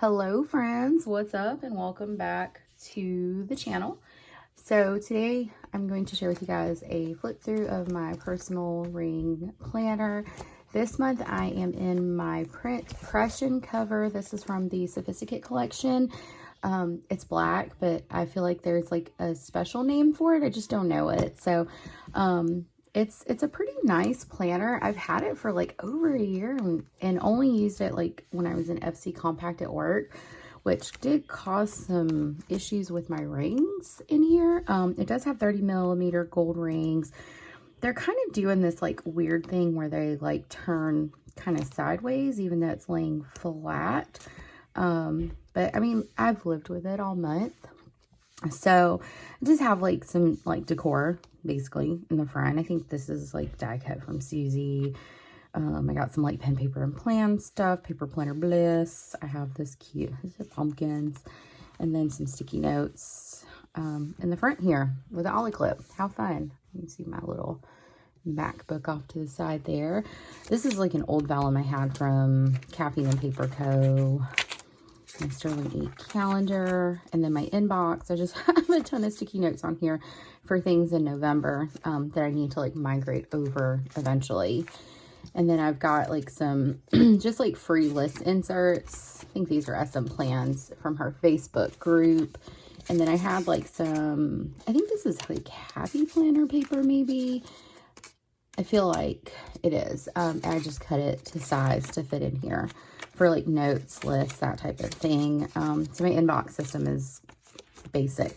Hello friends, what's up and welcome back to the channel. So today I'm going to share with you guys a flip through of my personal ring planner. This month I am in my print Prussian cover. This is from the Sophisticate collection. It's black, but I feel like there's like a special name for it. I just don't know it. So it's a pretty nice planner. I've had it for like over a year and only used it like when I was in FC Compact at work, which did cause some issues with my rings in here. It does have 30mm gold rings. They're kind of doing this like weird thing where they like turn kind of sideways even though it's laying flat. But I mean, I've lived with it all month. So I just have like some like decor basically in the front. I think this is like die cut from Suzee. I got some like pen, paper, and plan stuff. Paperplanner Bliss. I have this cute pumpkins and then some sticky notes in the front here with an ollie clip. How fun. You can see my little MacBook off to the side there. This is like an old vellum I had from Caffeine and Paper Co. My Sterling 8 calendar, and then my inbox. I just have a ton of sticky notes on here for things in November that I need to like migrate over eventually. And then I've got like some just like free list inserts. I think these are SMPlans from her Facebook group. And then I had like some, I think this is like Happy Planner paper maybe. I feel like it is. I just cut it to size to fit in here for like notes, lists, that type of thing. So my inbox system is basic.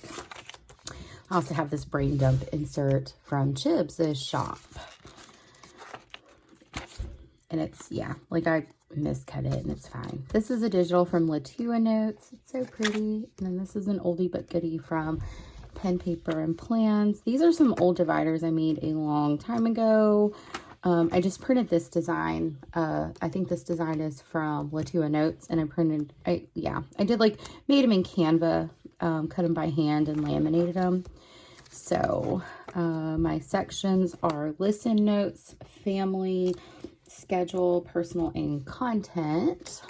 I also have this brain dump insert from Chibs' shop. And it's, yeah, like I miscut it and it's fine. This is a digital from LaTua Notes. It's so pretty. And then this is an oldie but goodie from Pen, Paper, and Plans. These are some old dividers I made a long time ago. I just printed this design. I think this design is from LaTua Notes, and I did like, made them in Canva, cut them by hand and laminated them. So my sections are listen notes, family, schedule, personal, and content.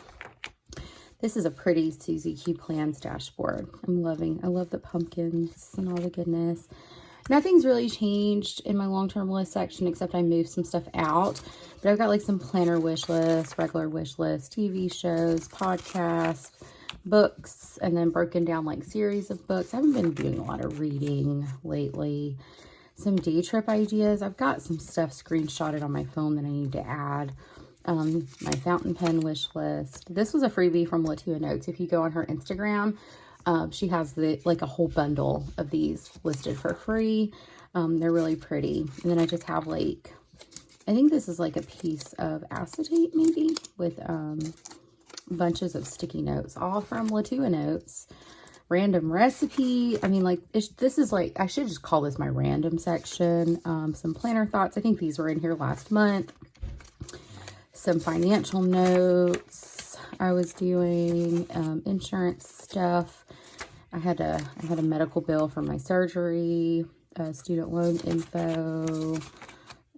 This is a pretty Suzee Q Plans dashboard. I love the pumpkins and all the goodness. Nothing's really changed in my long-term list section except I moved some stuff out. But I've got like some planner wish lists, regular wish lists, TV shows, podcasts, books, and then broken down like series of books. I haven't been doing a lot of reading lately. Some day trip ideas. I've got some stuff screenshotted on my phone that I need to add. My fountain pen wish list. This was a freebie from LaTua Notes. If you go on her Instagram, she has like a whole bundle of these listed for free. They're really pretty. And then I just have like, I think this is like a piece of acetate maybe with bunches of sticky notes, all from LaTua Notes. Random recipe. I mean, like this is like, I should just call this my random section. Some planner thoughts. I think these were in here last month. Some financial notes I was doing, insurance stuff. I had a medical bill for my surgery, student loan info,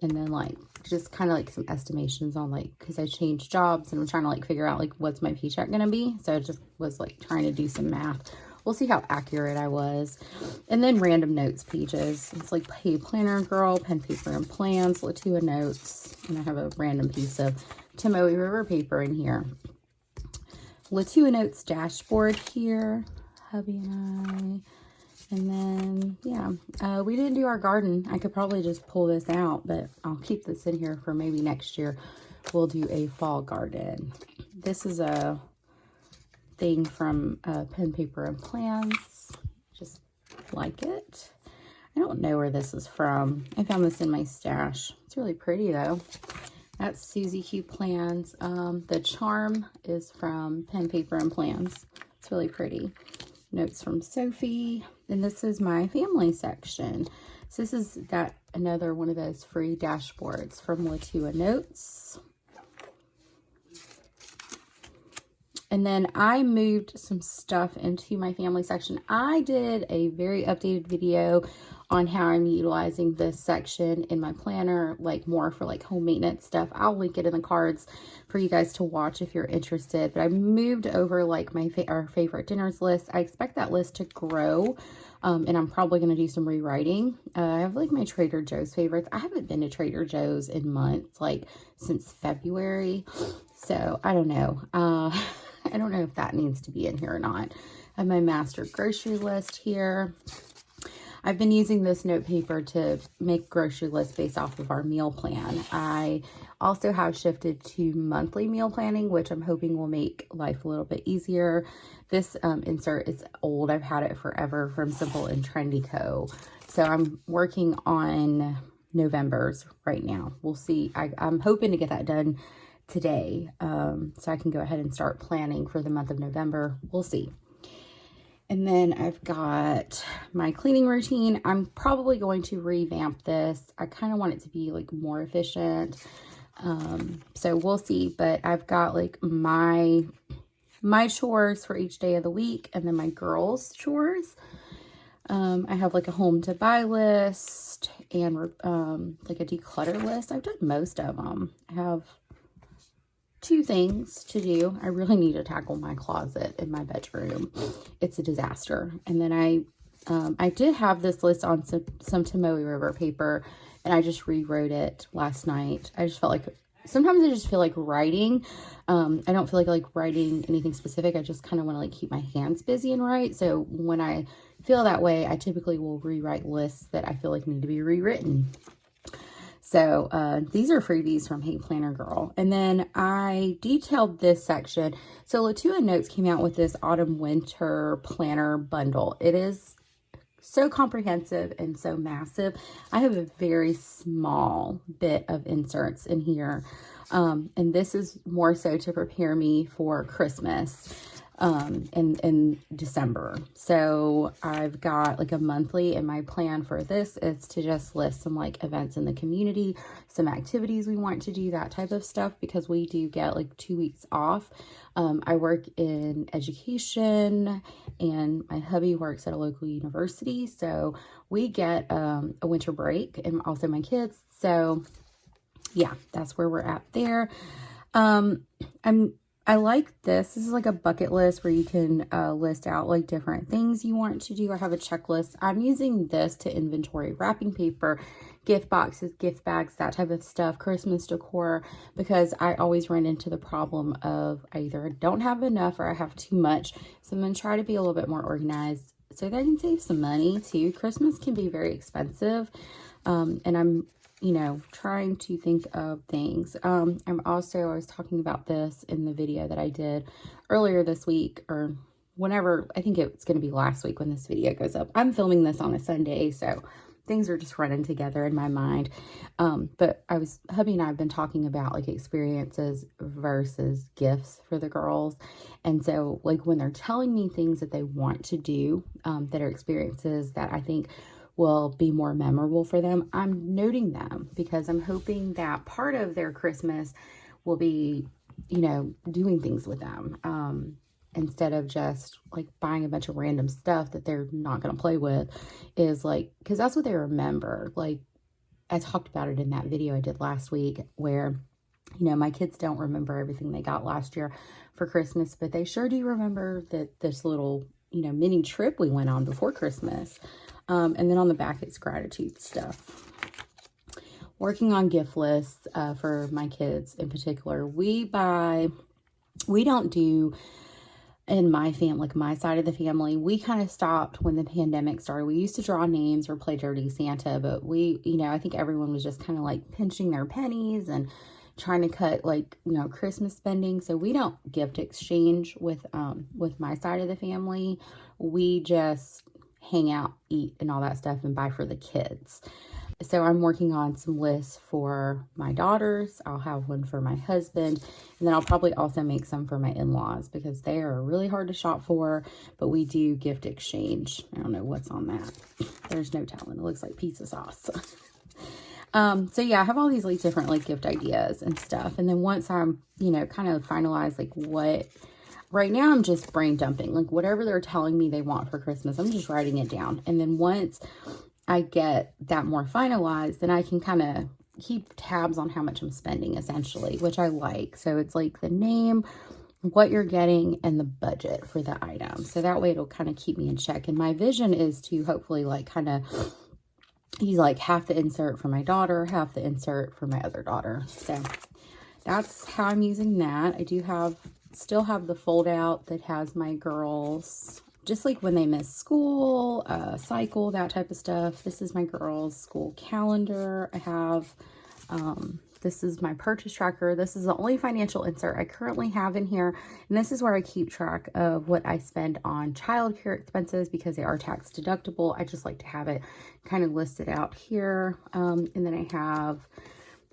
and then like just kind of like some estimations on like, because I changed jobs and I'm trying to like figure out like what's my paycheck gonna be. So I just was like trying to do some math. We'll see how accurate I was. And then random notes pages. It's like HeyPlannerGirl, Pen, Paper, and Plans, LaTua Notes, and I have a random piece of Tomoe River paper in here. LaTua Notes dashboard here, hubby and I. And then, yeah, we didn't do our garden. I could probably just pull this out, but I'll keep this in here for maybe next year. We'll do a fall garden. This is a thing from Pen, Paper, and Plans. Just like it. I don't know where this is from. I found this in my stash. It's really pretty though. That's Suzee Q Plans. The charm is from Pen, Paper, and Plans. It's really pretty. Notes from Sophie. And this is my family section. So this is another one of those free dashboards from LaTua Notes. And then I moved some stuff into my family section. I did a very updated video on how I'm utilizing this section in my planner, like more for like home maintenance stuff. I'll link it in the cards for you guys to watch if you're interested. But I moved over like our favorite dinners list. I expect that list to grow. And I'm probably going to do some rewriting. I have like my Trader Joe's favorites. I haven't been to Trader Joe's in months, like since February. So I don't know. I don't know if that needs to be in here or not. I have my master grocery list here. I've been using this note paper to make grocery lists based off of our meal plan. I also have shifted to monthly meal planning, which I'm hoping will make life a little bit easier. This insert is old. I've had it forever from Simple and Trendy Co. So I'm working on November's right now. We'll see. I'm hoping to get that done today, so I can go ahead and start planning for the month of November. We'll see. And then I've got my cleaning routine. I'm probably going to revamp this. I kind of want it to be like more efficient. So we'll see. But I've got like my chores for each day of the week, and then my girls' chores. I have like a home to buy list and like a declutter list. I've done most of them. I have 2 things to do. I really need to tackle my closet in my bedroom. It's a disaster. And then I did have this list on some Tomoe River paper, and I just rewrote it last night. I just felt like, sometimes I just feel like writing. I don't feel like writing anything specific. I just kind of want to like keep my hands busy and write. So when I feel that way, I typically will rewrite lists that I feel like need to be rewritten. So these are freebies from HeyPlannerGirl. And then I detailed this section. So LaTua Notes came out with this autumn winter planner bundle. It is so comprehensive and so massive. I have a very small bit of inserts in here. And this is more so to prepare me for Christmas in December. So I've got like a monthly, and my plan for this is to just list some like events in the community, some activities we want to do, that type of stuff, because we do get like 2 weeks off. I work in education, and my hubby works at a local university, so we get a winter break, and also my kids. So yeah, that's where we're at there. I like this. This is like a bucket list where you can list out like different things you want to do. I have a checklist. I'm using this to inventory wrapping paper, gift boxes, gift bags, that type of stuff, Christmas decor, because I always run into the problem of I either don't have enough or I have too much. So I'm going to try to be a little bit more organized so that I can save some money too. Christmas can be very expensive, and I'm trying to think of things. I was talking about this in the video that I did earlier this week, or whenever, I think it's going to be last week when this video goes up. I'm filming this on a Sunday, so things are just running together in my mind. But hubby and I have been talking about like experiences versus gifts for the girls. And so like when they're telling me things that they want to do, that are experiences that I think will be more memorable for them, I'm noting them, because I'm hoping that part of their Christmas will be, doing things with them, instead of just like buying a bunch of random stuff that they're not going to play with, is like, because that's what they remember. Like I talked about it in that video I did last week, where my kids don't remember everything they got last year for Christmas, but they sure do remember that this little mini trip we went on before Christmas. And then on the back, it's gratitude stuff. Working on gift lists for my kids in particular. We don't do, in my family, like my side of the family, we kind of stopped when the pandemic started. We used to draw names or play Dirty Santa, but I think everyone was just kind of like pinching their pennies and trying to cut like, Christmas spending. So we don't gift exchange with my side of the family. We just hang out, eat, and all that stuff, and buy for the kids. So I'm working on some lists for my daughters. I'll have one for my husband, and then I'll probably also make some for my in-laws, because they are really hard to shop for, but we do gift exchange. I don't know what's on that. There's no telling. It looks like pizza sauce. So yeah, I have all these like different like gift ideas and stuff. And then once I'm, kind of finalize like what, right now I'm just brain dumping, like whatever they're telling me they want for Christmas, I'm just writing it down. And then once I get that more finalized, then I can kind of keep tabs on how much I'm spending essentially, which I like. So it's like the name, what you're getting, and the budget for the item. So that way it'll kind of keep me in check. And my vision is to hopefully like kind of use like half the insert for my daughter, half the insert for my other daughter. So that's how I'm using that. I do still have the fold out that has my girls, just like when they miss school, cycle, that type of stuff. This is my girls' school calendar. I have, this is my purchase tracker. This is the only financial insert I currently have in here. And this is where I keep track of what I spend on childcare expenses because they are tax deductible. I just like to have it kind of listed out here. And then I have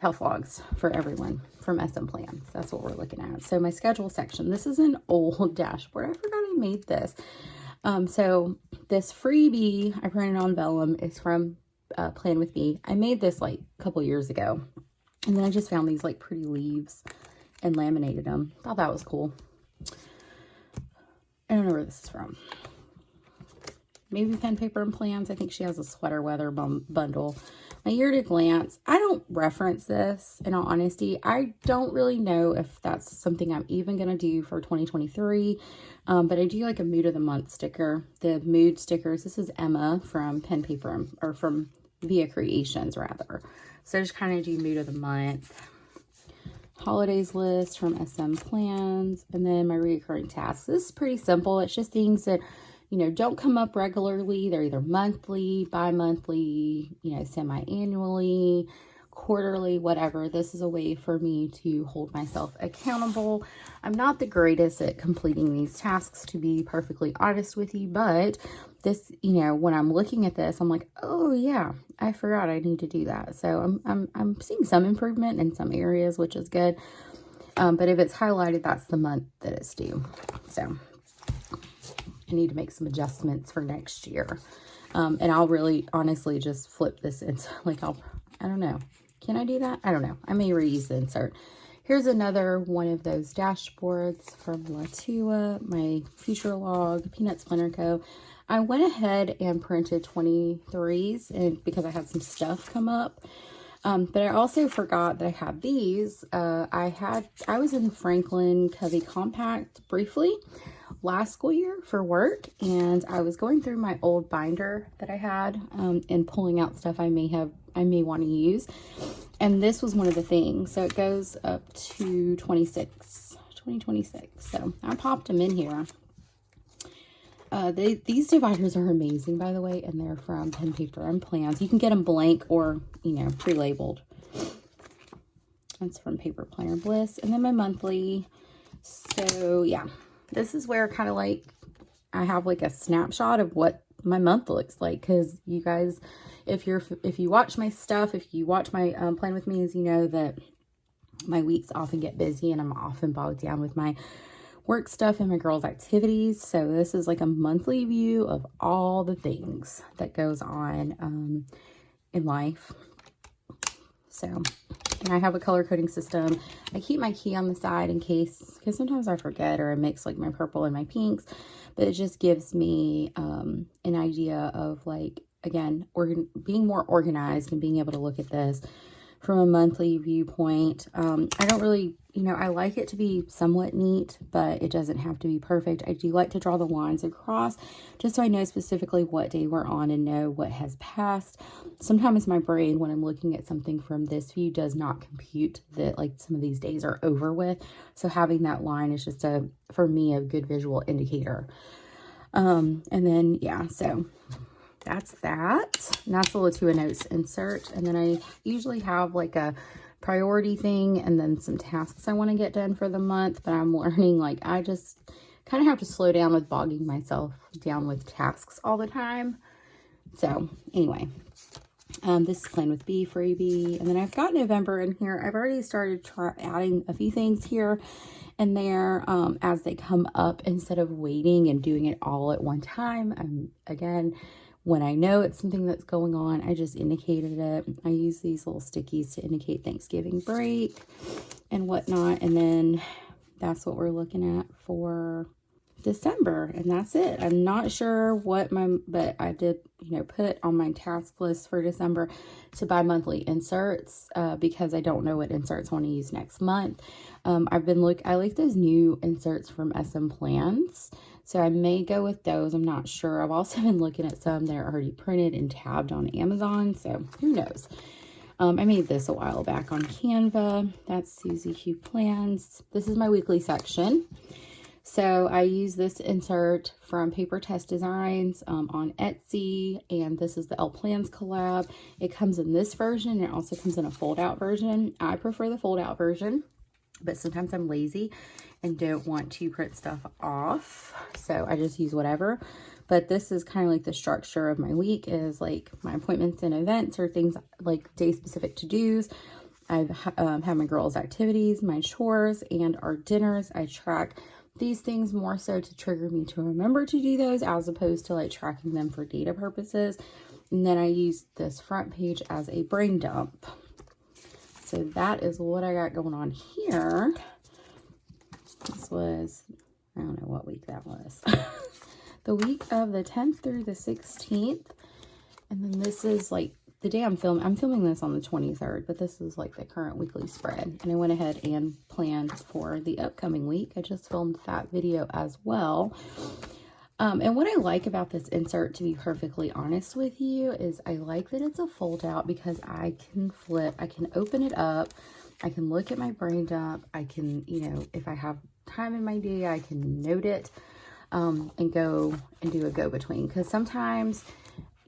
health logs for everyone from SMPlans. That's what we're looking at. So my schedule section, this is an old dashboard. I forgot I made this. So this freebie I printed on vellum is from Plan with Me. I made this like a couple years ago. And then I just found these like pretty leaves and laminated them. Thought that was cool. I don't know where this is from. Maybe Pen, Paper, and Plans. I think she has a sweater weather bundle. My year at a glance. I don't reference this, in all honesty. I don't really know if that's something I'm even going to do for 2023. But I do like a mood of the month sticker. The mood stickers. This is Emma from Pen Paper, or from VeeaCreations rather. So I just kind of do mood of the month. Holidays list from SMPlans. And then my recurring tasks. This is pretty simple. It's just things that, you know, don't come up regularly. They're either monthly, bi-monthly, you know, semi-annually, quarterly, whatever. This is a way for me to hold myself accountable. I'm not the greatest at completing these tasks, to be perfectly honest with you, but this, you know, when I'm looking at this, I'm like, oh yeah, I forgot I need to do that. So I'm seeing some improvement in some areas, which is good. But if it's highlighted, that's the month that it's due. So I need to make some adjustments for next year. And I'll really honestly just flip this into, like, I don't know. Can I do that? I don't know. I may reuse the insert. Here's another one of those dashboards from LaTua, my future log, Peanut Splinter Co. I went ahead and printed 23s and because I had some stuff come up. But I also forgot that I had these. I was in Franklin Covey Compact briefly last school year for work, and I was going through my old binder that I had and pulling out stuff I may want to use, and this was one of the things. So it goes up to 2026. So I popped them in here. These dividers are amazing, by the way, and they're from Pen, Paper, and Plans. You can get them blank or, you know, pre-labeled. That's from Paperplanner Bliss. And then my monthly. So yeah, this is where kind of like I have like a snapshot of what my month looks like, because you guys, if you watch my stuff, if you watch my Plan with Me, you know that my weeks often get busy and I'm often bogged down with my work stuff and my girls' activities. So this is like a monthly view of all the things that goes on in life. So, and I have a color coding system. I keep my key on the side in case, because sometimes I forget or I mix like my purple and my pinks, but it just gives me an idea of, like, again, being more organized and being able to look at this from a monthly viewpoint. I don't really, you know, I like it to be somewhat neat, but it doesn't have to be perfect. I do like to draw the lines across just so I know specifically what day we're on and know what has passed. Sometimes my brain, when I'm looking at something from this view, does not compute that like some of these days are over with. So having that line is just for me, a good visual indicator. And then, yeah, so that's that. And that's the LaTua Notes insert. And then I usually have like a priority thing and then some tasks I want to get done for the month. But I'm learning, like, I just kind of have to slow down with bogging myself down with tasks all the time. So anyway, this is Plan with B freebie. And then I've got November in here. I've already started adding a few things here and there as they come up, instead of waiting and doing it all at one time. Again, when I know it's something that's going on, I just indicated it. I use these little stickies to indicate Thanksgiving break and whatnot. And then that's what we're looking at for December. And that's it. I'm not sure what but I did, you know, put on my task list for December to buy monthly inserts because I don't know what inserts I want to use next month. I like those new inserts from SMPlans. So I may go with those. I'm not sure. I've also been looking at some that are already printed and tabbed on Amazon. So who knows? I made this a while back on Canva. That's Suzee Q Plans. This is my weekly section. So I use this insert from Papertess Designs on Etsy. And this is the LPlans collab. It comes in this version. It also comes in a fold out version. I prefer the fold out version, but sometimes I'm lazy and don't want to print stuff off. So I just use whatever. But this is kind of like the structure of my week is like my appointments and events or things like day specific to-dos. I've have my girls' activities, my chores, and our dinners. I track these things more so to trigger me to remember to do those as opposed to like tracking them for data purposes. And then I use this front page as a brain dump. So that is what I got going on here. This was, I don't know what week that was. The week of the 10th through the 16th. And then this is like the day I'm filming this on the 23rd, but this is like the current weekly spread. And I went ahead and planned for the upcoming week. I just filmed that video as well. And what I like about this insert, to be perfectly honest with you, is I like that it's a fold out because I can flip, I can open it up, I can look at my brain dump, I can, you know, if I have time in my day, I can note it and go and do a go-between. Because sometimes,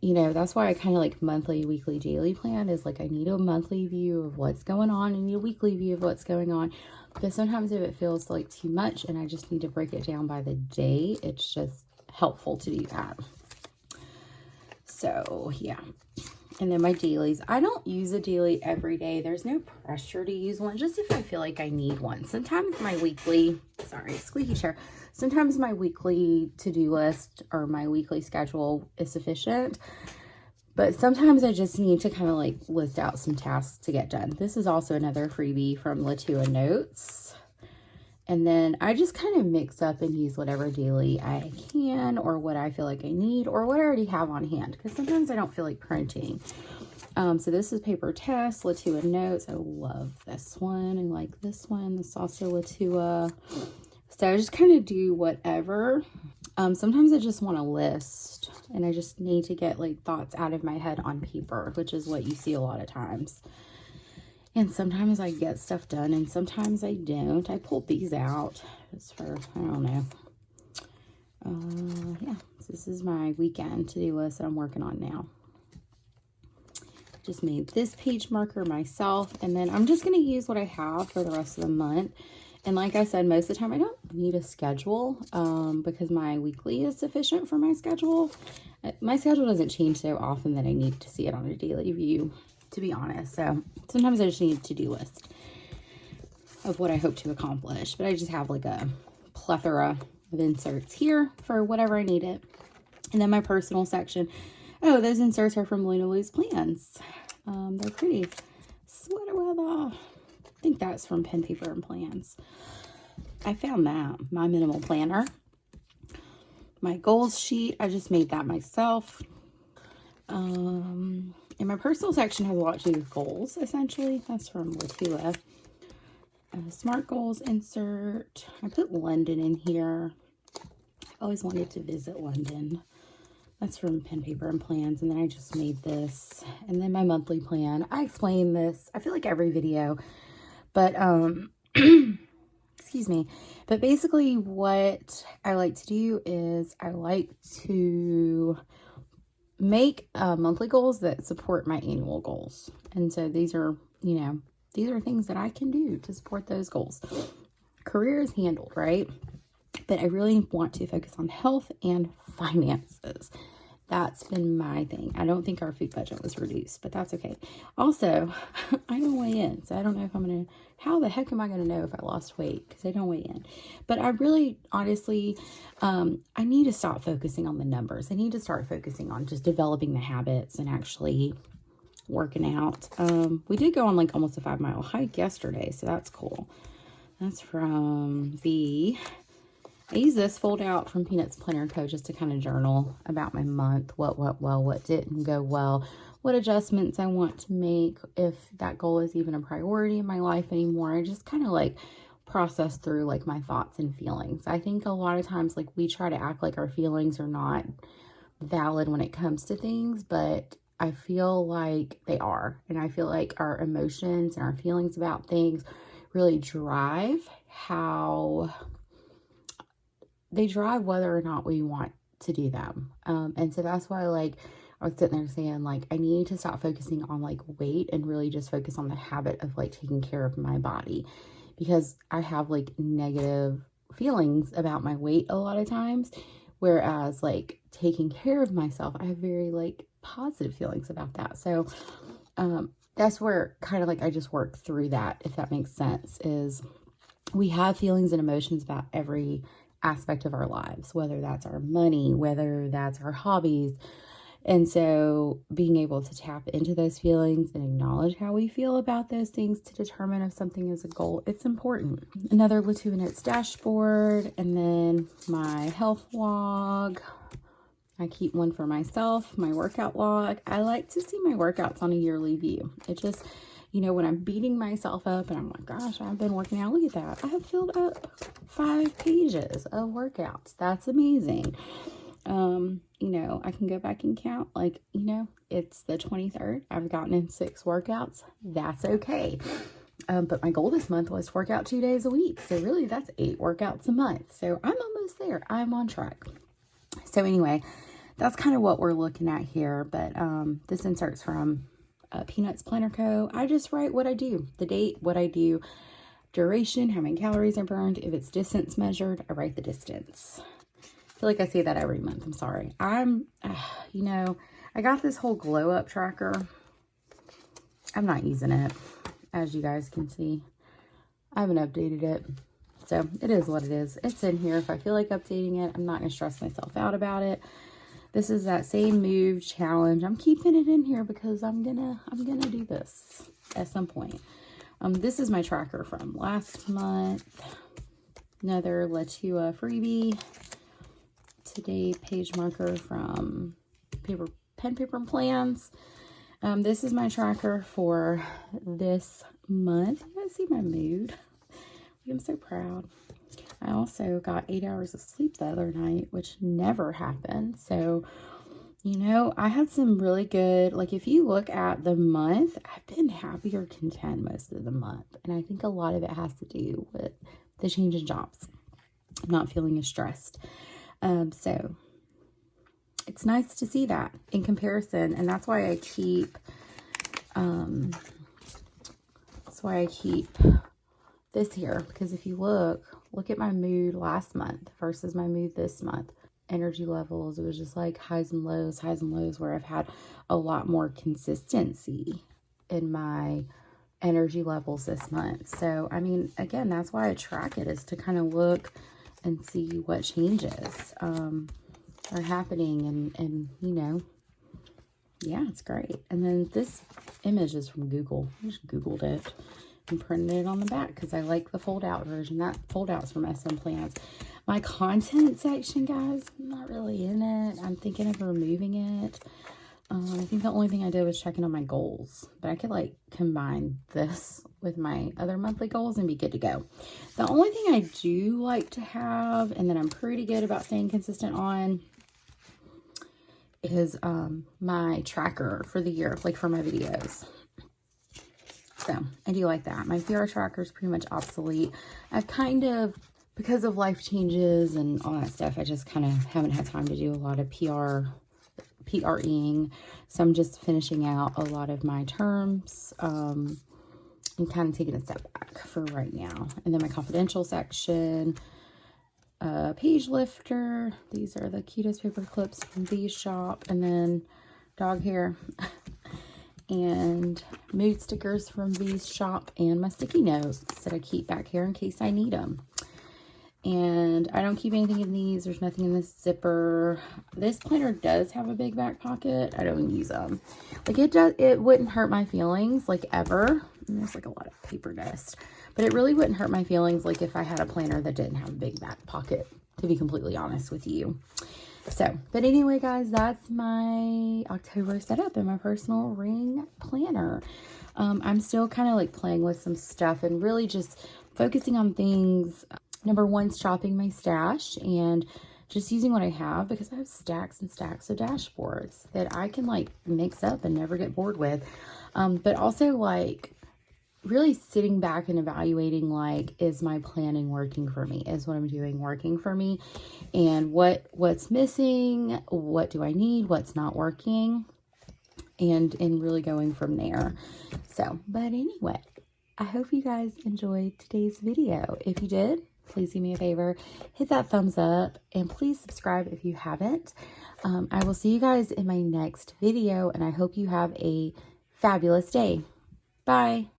you know, that's why I kind of like monthly, weekly, daily plan is like I need a monthly view of what's going on and a weekly view of what's going on. Because sometimes if it feels like too much and I just need to break it down by the day, it's just helpful to do that. So yeah. And then my dailies, I don't use a daily every day. There's no pressure to use one, just if I feel like I need one. Sometimes my weekly, sorry, squeaky chair. Sometimes my weekly to-do list or my weekly schedule is sufficient. But sometimes I just need to kind of like list out some tasks to get done. This is also another freebie from LaTua Notes. And then I just kind of mix up and use whatever daily I can or what I feel like I need or what I already have on hand. Because sometimes I don't feel like printing. So this is Papertess, LaTua Notes. I love this one. I like this one. This is also LaTua. So I just kind of do whatever. Sometimes I just want to list. And I just need to get like thoughts out of my head on paper. Which is what you see a lot of times. And sometimes I get stuff done and sometimes I don't. I pulled these out just for, I don't know. Yeah, so this is my weekend to-do list that I'm working on now. Just made this page marker myself. And then I'm just going to use what I have for the rest of the month. And like I said, most of the time I don't need a schedule because my weekly is sufficient for my schedule. My schedule doesn't change so often that I need to see it on a daily view, to be honest. So sometimes I just need a to-do list of what I hope to accomplish. But I just have like a plethora of inserts here for whatever I need it. And then my personal section. Oh, those inserts are from Lulu's Plans. They're pretty. Sweater weather. I think that's from Pen, Paper, and Plans. I found that. My Minimal Planner. My goals sheet. I just made that myself. And my personal section has a lot to do with goals, essentially. That's from LaTua. Smart goals insert. I put London in here. I always wanted to visit London. That's from Pen, Paper, and Plans. And then I just made this. And then my monthly plan. I explain this, I feel like every video. But, excuse me. But basically what I like to do is I like to make monthly goals that support my annual goals. And so these are, you know, these are things that I can do to support those goals. Career is handled, right? But I really want to focus on health and finances. That's been my thing. I don't think our food budget was reduced, but that's okay. Also, I don't weigh in, so I don't know if I'm going to, how the heck am I going to know if I lost weight? Because I don't weigh in. But I really, honestly, I need to stop focusing on the numbers. I need to start focusing on just developing the habits and actually working out. We did go on like almost a 5-mile hike yesterday, so that's cool. That's from V. I use this fold out from Planner Co just to kind of journal about my month, what went well, what didn't go well, what adjustments I want to make, if that goal is even a priority in my life anymore. I just kind of like process through like my thoughts and feelings. I think a lot of times like we try to act like our feelings are not valid when it comes to things, but I feel like they are. And I feel like our emotions and our feelings about things really drive whether or not we want to do them. And so that's why like I was sitting there saying like I need to stop focusing on like weight and really just focus on the habit of like taking care of my body, because I have like negative feelings about my weight a lot of times, whereas like taking care of myself, I have very like positive feelings about that. So that's where kind of like I just work through that, if that makes sense. Is we have feelings and emotions about every aspect of our lives, whether that's our money, whether that's our hobbies. And so being able to tap into those feelings and acknowledge how we feel about those things to determine if something is a goal, it's important. Another LaTua Notes dashboard, and then my health log. I keep one for myself, my workout log. I like to see my workouts on a yearly view. It just, you know, when I'm beating myself up and I'm like, gosh, I've been working out, look at that. I have filled up 5 pages of workouts. That's amazing. You know, I can go back and count, like, you know, it's the 23rd. I've gotten in 6 workouts. That's okay. But my goal this month was to work out 2 days a week. So really that's 8 workouts a month. So I'm almost there. I'm on track. So anyway, that's kind of what we're looking at here. But this insert's from Planner Co. I just write what I do, the date, what I do, duration, how many calories I burned. If it's distance measured, I write the distance. I feel like I say that every month. I'm sorry. You know, I got this whole glow up tracker. I'm not using it, as you guys can see. I haven't updated it. So it is what it is. It's in here. If I feel like updating it, I'm not going to stress myself out about it. This is that same move challenge. I'm keeping it in here because I'm gonna do this at some point. This is my tracker from last month. Another LaTua freebie. Today page marker from Paperplans. This is my tracker for this month. You guys see my mood? I'm so proud. I also got 8 hours of sleep the other night, which never happened. So, you know, I had some really good, like if you look at the month, I've been happy or content most of the month. And I think a lot of it has to do with the change in jobs. I'm not feeling as stressed. So it's nice to see that in comparison. And that's why I keep, this here, because if you look at my mood last month versus my mood this month, energy levels, it was just like highs and lows, where I've had a lot more consistency in my energy levels this month. So, I mean, again, that's why I track it, is to kind of look and see what changes are happening. And you know, yeah, it's great. And then this image is from Google. I just Googled it and printed it on the back because I like the fold out version. That fold out's from SMPlans. My content section, guys, I'm not really in it. I'm thinking of removing it. I think the only thing I did was checking on my goals, but I could like combine this with my other monthly goals and be good to go. The only thing I do like to have, and that I'm pretty good about staying consistent on, is my tracker for the year, like for my videos. So I do like that. My PR tracker is pretty much obsolete. I've kind of, because of life changes and all that stuff, I just kind of haven't had time to do a lot of PRing. So I'm just finishing out a lot of my terms and kind of taking a step back for right now. And then my confidential section, page lifter. These are the cutest paper clips from Vee's shop. And then dog hair. And mood stickers from Vee's shop, and my sticky notes that I keep back here in case I need them. And I don't keep anything in these. There's nothing in this zipper. This planner does have a big back pocket. I don't use them. Like it wouldn't hurt my feelings like ever. And there's like a lot of paper dust, but it really wouldn't hurt my feelings like if I had a planner that didn't have a big back pocket to be completely honest with you. So, but anyway, guys, that's my October setup in my personal ring planner. I'm still kind of like playing with some stuff and really just focusing on things. Number one, shopping my stash and just using what I have, because I have stacks and stacks of dashboards that I can like mix up and never get bored with. But also like really sitting back and evaluating, like, is my planning working for me? Is what I'm doing working for me? And what's missing? What do I need? What's not working? And really going from there. So, but anyway, I hope you guys enjoyed today's video. If you did, please do me a favor, hit that thumbs up, and please subscribe if you haven't. I will see you guys in my next video, and I hope you have a fabulous day. Bye.